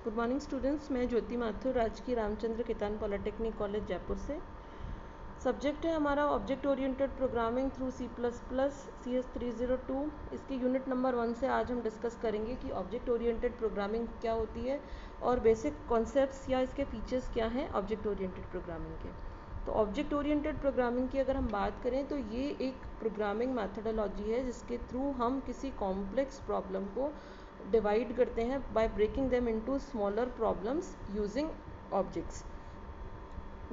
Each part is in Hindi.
गुड मॉर्निंग स्टूडेंट्स, मैं ज्योति माथुर, राजकीय रामचंद्र कितान पॉलिटेक्निक कॉलेज जयपुर से। सब्जेक्ट है हमारा object oriented programming through CS 302। इसकी यूनिट नंबर 1 से आज हम डिस्कस करेंगे कि ऑब्जेक्ट ओरिएंटेड प्रोग्रामिंग क्या होती है और बेसिक कॉन्सेप्ट्स या इसके फीचर्स क्या हैं ऑब्जेक्ट ओरिएंटेड प्रोग्रामिंग के। तो ऑब्जेक्ट ओरिएंटेड प्रोग्रामिंग की अगर हम बात करें तो ये एक प्रोग्रामिंग मैथडोलॉजी है जिसके थ्रू हम किसी कॉम्प्लेक्स प्रॉब्लम को डिवाइड करते हैं by breaking them into smaller problems using objects.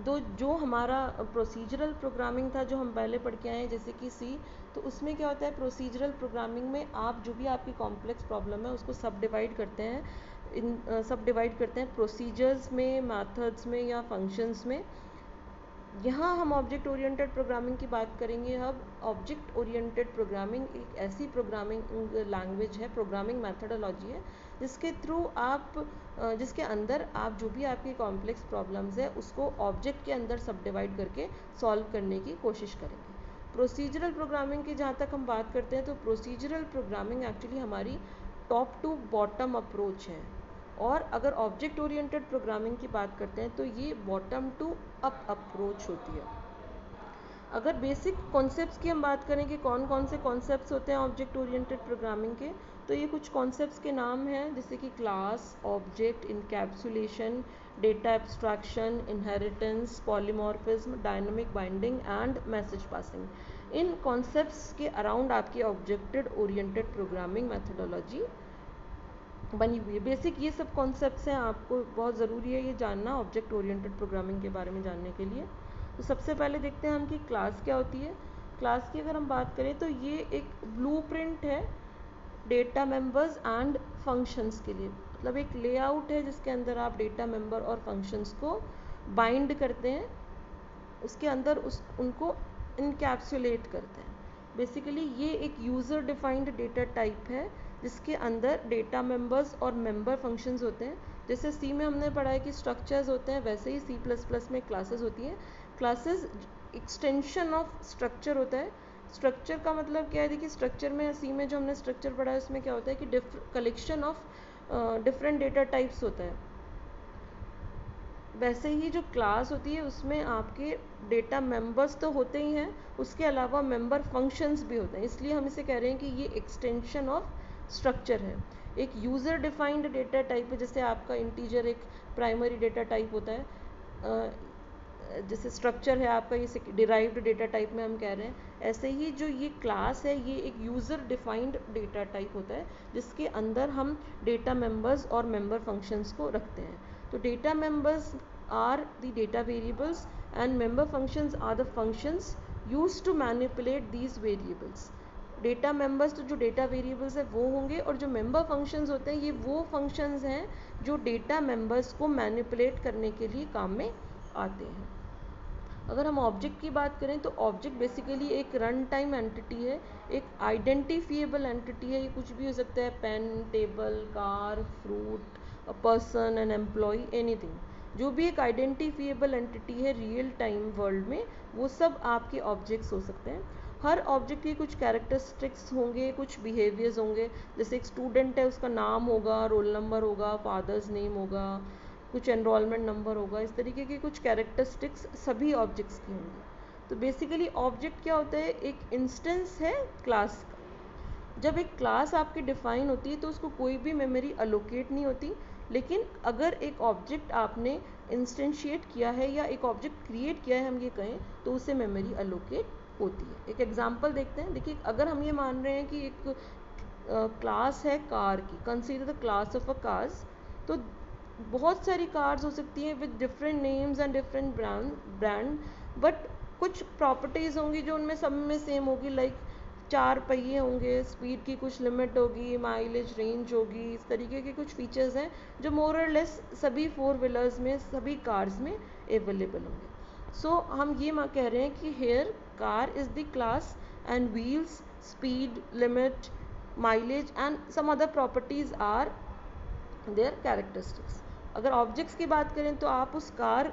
तो जो हमारा प्रोसीजरल प्रोग्रामिंग था जो हम पहले पढ़ के आए हैं जैसे कि सी, तो उसमें क्या होता है प्रोसीजरल प्रोग्रामिंग में आप जो भी आपकी कॉम्प्लेक्स प्रॉब्लम है उसको सब डिवाइड करते हैं सब डिवाइड करते हैं प्रोसीजर्स में, मेथड्स में या फंक्शंस में। यहाँ हम ऑब्जेक्ट ओरिएंटेड प्रोग्रामिंग की बात करेंगे। अब ऑब्जेक्ट ओरिएंटेड प्रोग्रामिंग एक ऐसी प्रोग्रामिंग लैंग्वेज है, प्रोग्रामिंग मैथडोलॉजी है जिसके थ्रू आप जिसके अंदर आप जो भी आपकी कॉम्प्लेक्स प्रॉब्लम्स है उसको ऑब्जेक्ट के अंदर सब डिवाइड करके सॉल्व करने की कोशिश करेंगे। प्रोसीजरल प्रोग्रामिंग की जहाँ तक हम बात करते हैं तो प्रोसीजरल प्रोग्रामिंग एक्चुअली हमारी टॉप टू बॉटम अप्रोच है, और अगर ऑब्जेक्ट ओरिएंटेड प्रोग्रामिंग की बात करते हैं तो ये बॉटम टू अप अप्रोच होती है। अगर बेसिक कॉन्सेप्ट्स की हम बात करें कि कौन कौन से कॉन्सेप्ट्स होते हैं ऑब्जेक्ट ओरिएंटेड प्रोग्रामिंग के, तो ये कुछ कॉन्सेप्ट्स के नाम हैं जैसे कि class, object, encapsulation, data abstraction, inheritance, polymorphism, dynamic binding and message passing. In concepts के अराउंड आपकी ऑब्जेक्ट ओरिएंटेड प्रोग्रामिंग मैथडोलॉजी बनी हुई है। बेसिक ये सब कॉन्सेप्ट्स हैं, आपको बहुत ज़रूरी है ये जानना ऑब्जेक्ट ओरिएंटेड प्रोग्रामिंग के बारे में जानने के लिए। तो सबसे पहले देखते हैं हम कि क्लास क्या होती है। क्लास की अगर हम बात करें तो ये एक ब्लूप्रिंट है डेटा मेंबर्स एंड फंक्शंस के लिए। मतलब एक लेआउट है जिसके अंदर आप डेटा मेंबर और फंक्शंस को बाइंड करते हैं, उसके अंदर उनको इनकैप्सुलेट करते हैं। बेसिकली ये एक यूज़र डिफाइंड डेटा टाइप है जिसके अंदर डेटा मेंबर्स और मेंबर फंक्शंस होते हैं। जैसे सी में हमने पढ़ा है कि स्ट्रक्चर्स होते हैं, वैसे ही C++ में क्लासेस होती हैं। क्लासेस एक्सटेंशन ऑफ स्ट्रक्चर होता है। स्ट्रक्चर का मतलब क्या है, देखिए स्ट्रक्चर में सी में जो हमने स्ट्रक्चर पढ़ा है उसमें क्या होता है कि collection of different data types होता है। वैसे ही जो क्लास होती है उसमें आपके डेटा मेंबर्स तो होते ही हैं, उसके अलावा मेंबर फंक्शंस भी होते हैं, इसलिए हम इसे कह रहे हैं कि ये एक्सटेंशन ऑफ स्ट्रक्चर है। एक यूज़र डिफाइंड डेटा टाइप है, जैसे आपका इंटीजर एक प्राइमरी डेटा टाइप होता है, जैसे स्ट्रक्चर है आपका ये डिराइव्ड डेटा टाइप में हम कह रहे हैं, ऐसे ही जो ये क्लास है ये एक यूज़र डिफाइंड डेटा टाइप होता है जिसके अंदर हम डेटा मेंबर्स और मेंबर फंक्शंस को रखते हैं। तो data members are the data variables and member functions are the functions used to manipulate these variables. Data members तो जो डेटा वेरिएबल्स है वो होंगे, और जो मेंबर फंक्शंस होते हैं ये वो फंक्शंस हैं जो डेटा मेंबर्स को मैनिपुलेट करने के लिए काम में आते हैं। अगर हम ऑब्जेक्ट की बात करें तो ऑब्जेक्ट बेसिकली एक रन टाइम एंटिटी है, एक आइडेंटिफिएबल एंटिटी है। ये कुछ भी हो सकता है, pen, table, car, fruit, a person, an employee, anything. जो भी एक आइडेंटिफिएबल एंटिटी है रियल टाइम वर्ल्ड में, वो सब आपके ऑब्जेक्ट्स हो सकते हैं। हर ऑब्जेक्ट की कुछ कैरेक्टरिस्टिक्स होंगे, कुछ बिहेवियर्स होंगे। जैसे एक स्टूडेंट है, उसका नाम होगा, रोल नंबर होगा, फादर्स नेम होगा, कुछ एनरोलमेंट नंबर होगा, इस तरीके के कुछ कैरेक्टरिस्टिक्स सभी ऑब्जेक्ट्स की होंगी। तो बेसिकली ऑब्जेक्ट क्या होता है, एक इंस्टेंस है क्लास का। जब एक क्लास आपकी डिफाइन होती है तो उसको कोई भी मेमोरी अलोकेट नहीं होती, लेकिन अगर एक ऑब्जेक्ट आपने इंस्टेंशिएट किया है या एक ऑब्जेक्ट क्रिएट किया है हम ये कहें, तो उसे मेमोरी अलोकेट होती है। एक एग्जांपल देखते हैं। देखिए अगर हम ये मान रहे हैं कि एक क्लास है कार की, consider the class of a cars, तो बहुत सारी कार्स हो सकती हैं with different names and different brand, but कुछ प्रॉपर्टीज़ होंगी जो उनमें सब में सेम होगी। लाइक 4 पहिए होंगे, स्पीड की कुछ लिमिट होगी, माइलेज रेंज होगी, इस तरीके के कुछ फीचर्स हैं जो मोर और लेस सभी 4 व्हीलर्स में, सभी कार्स में अवेलेबल होंगे। सो हम ये कह रहे हैं कि here car is the class and wheels, speed, limit, mileage and some other properties are their characteristics. अगर ऑब्जेक्ट्स की बात करें तो आप उस कार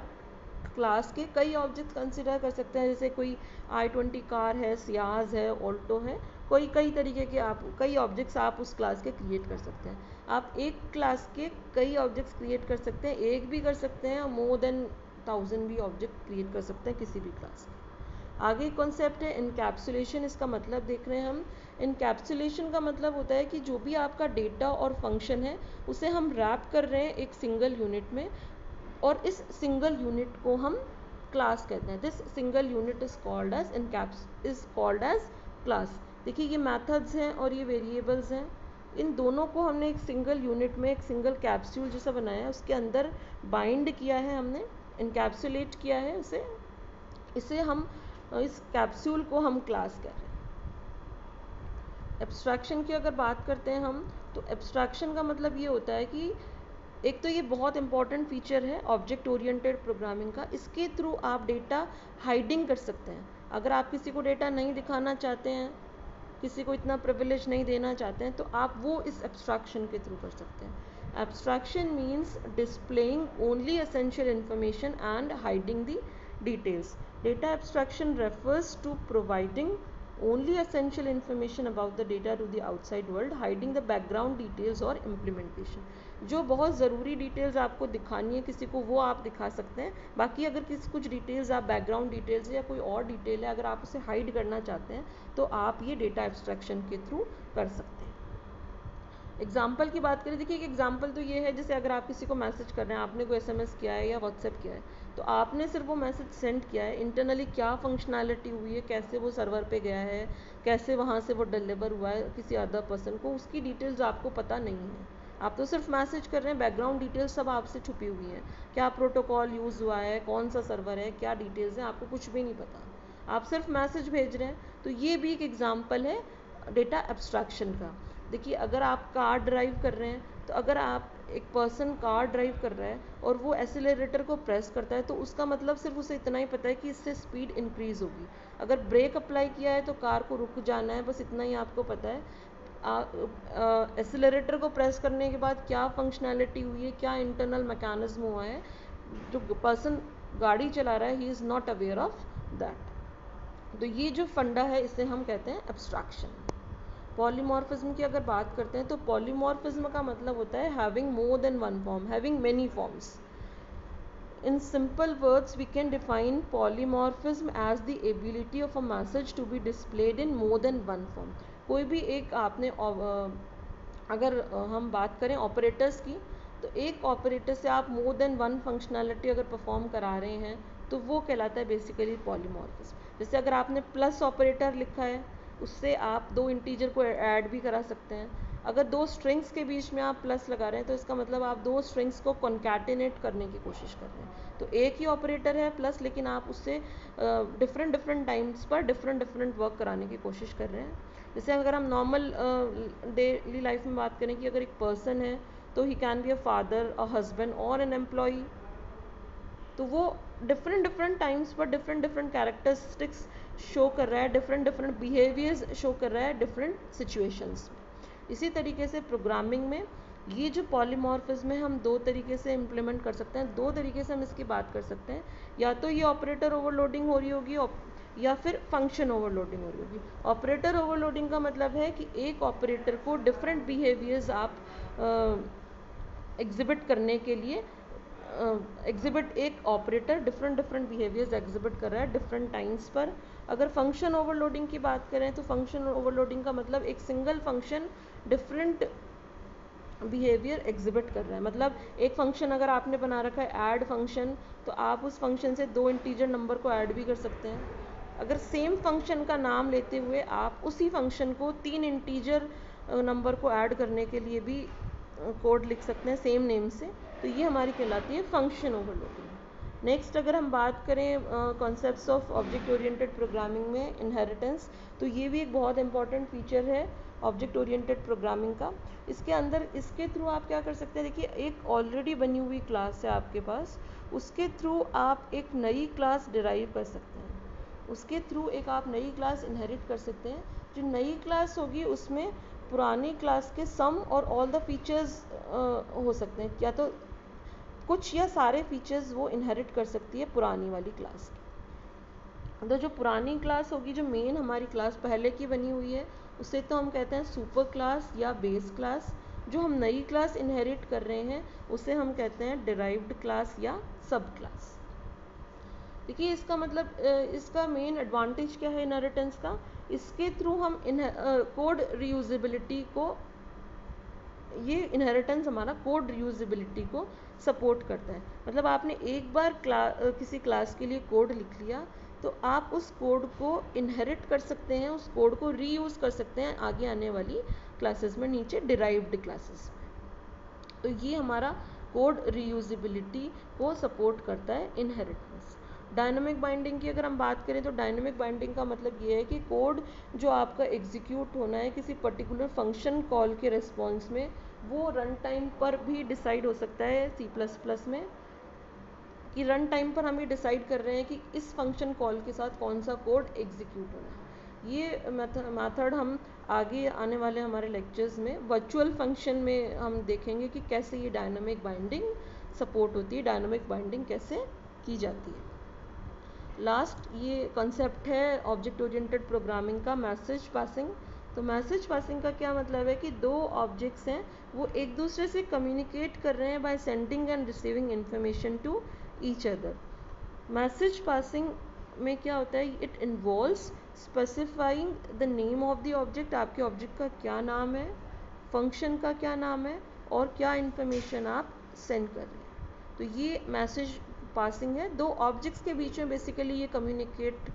क्लास के कई ऑब्जेक्ट्स कंसिडर कर सकते हैं, जैसे कोई i20 कार है, सियाज है, ऑल्टो है। कई तरीके के आप कई ऑब्जेक्ट्स आप उस क्लास के क्रिएट कर सकते हैं। आप एक क्लास के कई ऑब्जेक्ट्स क्रिएट कर सकते हैं, एक भी कर सकते हैं, मोर देन 1000 भी ऑब्जेक्ट क्रिएट कर सकते हैं किसी भी क्लास के। आगे कॉन्सेप्ट है इनकैप्सुलेशन। इसका मतलब देख रहे हैं हम। इनकैप्सुलेशन का मतलब होता है कि जो भी आपका डेटा और फंक्शन है उसे हम रैप कर रहे हैं एक सिंगल यूनिट में, और इस सिंगल यूनिट को हम क्लास कहते हैं। This single unit is called as class. देखिए ये मेथड्स हैं और ये वेरिएबल्स हैं, इन दोनों को हमने एक सिंगल यूनिट में एक सिंगल कैप्सूल जैसा बनाया है, उसके अंदर बाइंड किया है हमने, इनकैप्सुलेट किया है इसे हम इस कैप्सूल को हम क्लास कह रहे हैं। एब्स्ट्रैक्शन की अगर बात करते हैं हम, तो एब्स्ट्रैक्शन का मतलब ये होता है कि एक तो ये बहुत इंपॉर्टेंट फीचर है ऑब्जेक्ट ओरिएंटेड प्रोग्रामिंग का, इसके थ्रू आप डेटा हाइडिंग कर सकते हैं। अगर आप किसी को डेटा नहीं दिखाना चाहते हैं, किसी को इतना प्रिविलेज नहीं देना चाहते हैं, तो आप वो इस एब्स्ट्रैक्शन के थ्रू कर सकते हैं। Abstraction means displaying only essential information and hiding the details. Data abstraction refers to providing only essential information about the data to the outside world, hiding the background details or implementation. जो बहुत ज़रूरी डिटेल्स आपको दिखानी है किसी को वो आप दिखा सकते हैं, बाकी अगर कुछ डिटेल्स आप बैकग्राउंड डिटेल्स या कोई और डिटेल है अगर आप उसे हाइड करना चाहते हैं तो आप ये डेटा एब्स्ट्रैक्शन के थ्रू कर सकते हैं। एग्जाम्पल की बात करें, देखिए एक एग्जाम्पल तो ये है जैसे अगर आप किसी को मैसेज कर रहे हैं, आपने कोई SMS किया है या व्हाट्सएप किया है, तो आपने सिर्फ वो मैसेज सेंड किया है, इंटरनली क्या फंक्शनैलिटी हुई है, कैसे वो सर्वर पे गया है, कैसे वहाँ से वो डिलीवर हुआ है किसी अदर पर्सन को, उसकी डिटेल्स आपको पता नहीं है। आप तो सिर्फ मैसेज कर रहे हैं, बैकग्राउंड डिटेल्स सब आपसे छुपी हुई हैं, क्या प्रोटोकॉल यूज़ हुआ है, कौन सा सर्वर है, क्या डिटेल्स हैं, आपको कुछ भी नहीं पता, आप सिर्फ मैसेज भेज रहे हैं। तो ये भी एक एग्जाम्पल है डेटा एब्स्ट्रैक्शन का। देखिए अगर आप कार ड्राइव कर रहे हैं, तो अगर आप एक पर्सन कार ड्राइव कर रहा है और वो एक्सीलरेटर को प्रेस करता है, तो उसका मतलब सिर्फ उसे इतना ही पता है कि इससे स्पीड इंक्रीज़ होगी। अगर ब्रेक अप्लाई किया है तो कार को रुक जाना है, बस इतना ही आपको पता है। एक्सीलरेटर को प्रेस करने के बाद क्या फंक्शनैलिटी हुई है, क्या इंटरनल मैकेनिज्म हुआ है, जो पर्सन गाड़ी चला रहा है he is not aware of that. तो ये जो फंडा है इसे हम कहते हैं एब्स्ट्रैक्शन। पॉलीमॉर्फिज्म की अगर बात करते हैं, तो पॉलीमॉर्फिज्म का मतलब होता है having more than one form, having many forms. In simple words we can define polymorphism as the ability of a message to be displayed in more than one form. कोई भी एक आपने अगर हम बात करें ऑपरेटर्स की, तो एक ऑपरेटर से आप मोर देन वन फंक्शनैलिटी अगर परफॉर्म करा रहे हैं तो वो कहलाता है बेसिकली पॉलीमॉर्फिज्म। जैसे अगर आपने प्लस ऑपरेटर लिखा है, उससे आप दो इंटीजर को ऐड भी करा सकते हैं। अगर दो स्ट्रिंग्स के बीच में आप प्लस लगा रहे हैं तो इसका मतलब आप दो स्ट्रिंग्स को कॉन्कैटिनेट करने की कोशिश कर रहे हैं। तो एक ही ऑपरेटर है प्लस, लेकिन आप उससे डिफरेंट टाइम्स पर डिफरेंट वर्क कराने की कोशिश कर रहे हैं। जैसे अगर हम नॉर्मल डेली लाइफ में बात करें कि अगर एक पर्सन है तो he can be a father, a husband और एन एम्प्लॉई, तो वो डिफरेंट टाइम्स पर डिफरेंट कैरेक्टरिस्टिक्स शो कर रहा है, डिफरेंट बिहेवियर्स शो कर रहा है डिफरेंट सिचुएशंस में। इसी तरीके से प्रोग्रामिंग में ये जो पॉलीमॉर्फिज्म है हम दो तरीके से इम्प्लीमेंट कर सकते हैं, दो तरीके से हम इसकी बात कर सकते हैं। या तो ये ऑपरेटर ओवरलोडिंग हो रही होगी या फिर फंक्शन ओवरलोडिंग हो रही होगी। ऑपरेटर ओवरलोडिंग का मतलब है कि एक ऑपरेटर को डिफरेंट बिहेवियर्स आप एग्जिबिट करने के लिए एक ऑपरेटर डिफरेंट बिहेवियर्स एग्जिबिट कर रहा है डिफरेंट टाइम्स पर। अगर फंक्शन ओवरलोडिंग की बात करें तो फंक्शन ओवरलोडिंग का मतलब एक single function different behaviour exhibit कर रहा है। मतलब एक फंक्शन अगर आपने बना रखा है ऐड फंक्शन, तो आप उस फंक्शन से दो इंटीजर नंबर को ऐड भी कर सकते हैं। अगर सेम फंक्शन का नाम लेते हुए आप उसी फंक्शन को तीन इंटीजर नंबर को ऐड करने के लिए भी कोड लिख सकते हैं सेम नेम से, तो ये हमारी कहलाती है फंक्शन ओवरलोडिंग। नेक्स्ट अगर हम बात करें concepts of object oriented programming में इनहेरिटेंस, तो ये भी एक बहुत इंपॉर्टेंट फीचर है ऑब्जेक्ट ओरिएंटेड प्रोग्रामिंग का। इसके अंदर इसके थ्रू आप क्या कर सकते हैं, देखिए एक ऑलरेडी बनी हुई क्लास है आपके पास, उसके थ्रू आप एक नई क्लास डिराइव कर सकते हैं, उसके थ्रू एक आप नई क्लास इनहेरिट कर सकते हैं। जो नई क्लास होगी उसमें पुरानी क्लास के सम और ऑल द फीचर्स हो सकते हैं, या तो कुछ या सारे फीचर्स वो इनहेरिट कर सकती है पुरानी वाली क्लास की। तो जो पुरानी क्लास होगी, जो मेन हमारी क्लास पहले की बनी हुई है, उसे तो हम कहते हैं सुपर क्लास या बेस क्लास। जो हम नई क्लास इनहेरिट कर रहे हैं उसे हम कहते हैं डिराइव्ड क्लास या सब क्लास। देखिए इसका मतलब इसका मेन एडवांटेज क्या है इनहेरिटेंस का, इसके थ्रू हम कोड रीयूजेबिलिटी को, ये इनहेरिटेंस हमारा कोड रीयूजेबिलिटी को सपोर्ट करता है। मतलब आपने एक बार किसी क्लास के लिए कोड लिख लिया तो आप उस कोड को इनहेरिट कर सकते हैं, उस कोड को रीयूज़ कर सकते हैं आगे आने वाली क्लासेस में, नीचे डिराइव्ड क्लासेस में। तो ये हमारा कोड रीयूजेबिलिटी को सपोर्ट करता है इनहेरिटेंस। डायनामिक बाइंडिंग की अगर हम बात करें तो डायनामिक बाइंडिंग का मतलब ये है कि कोड जो आपका एग्जीक्यूट होना है किसी पर्टिकुलर फंक्शन कॉल के रिस्पॉन्स में, वो रन टाइम पर भी डिसाइड हो सकता है C++ में, कि रन टाइम पर हम ये डिसाइड कर रहे हैं कि इस फंक्शन कॉल के साथ कौन सा कोड एग्जीक्यूट होना है। ये मेथड हम आगे आने वाले हमारे लेक्चर्स में वर्चुअल फंक्शन में हम देखेंगे कि कैसे ये डायनामिक बाइंडिंग सपोर्ट होती है, डायनामिक बाइंडिंग कैसे की जाती है। लास्ट ये कॉन्सेप्ट है ऑब्जेक्ट ओरिएंटेड प्रोग्रामिंग का, मैसेज पासिंग। तो मैसेज पासिंग का क्या मतलब है कि दो ऑब्जेक्ट्स हैं वो एक दूसरे से कम्युनिकेट कर रहे हैं by sending and receiving information to each other. Message passing में क्या होता है, it involves specifying the name of the object, आपके ऑब्जेक्ट का क्या नाम है, फंक्शन का क्या नाम है और क्या इंफॉर्मेशन आप सेंड कर रहे हैं। तो ये मैसेज पासिंग है, दो ऑब्जेक्ट्स के बीच में बेसिकली ये कम्युनिकेट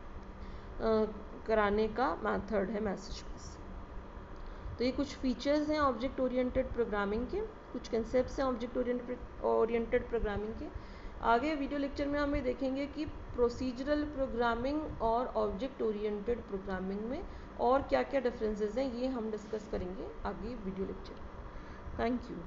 कराने का मेथड है मैसेज पासिंग। तो ये कुछ फीचर्स हैं ऑब्जेक्ट ओरिएंटेड प्रोग्रामिंग के, कुछ कंसेप्ट्स हैं ऑब्जेक्ट ओरिएंटेड प्रोग्रामिंग के। आगे वीडियो लेक्चर में हम ये देखेंगे कि प्रोसीजरल प्रोग्रामिंग और ऑब्जेक्ट ओरिएंटेड प्रोग्रामिंग में और क्या क्या डिफरेंसेस हैं, ये हम डिस्कस करेंगे आगे वीडियो लेक्चर। Thank you.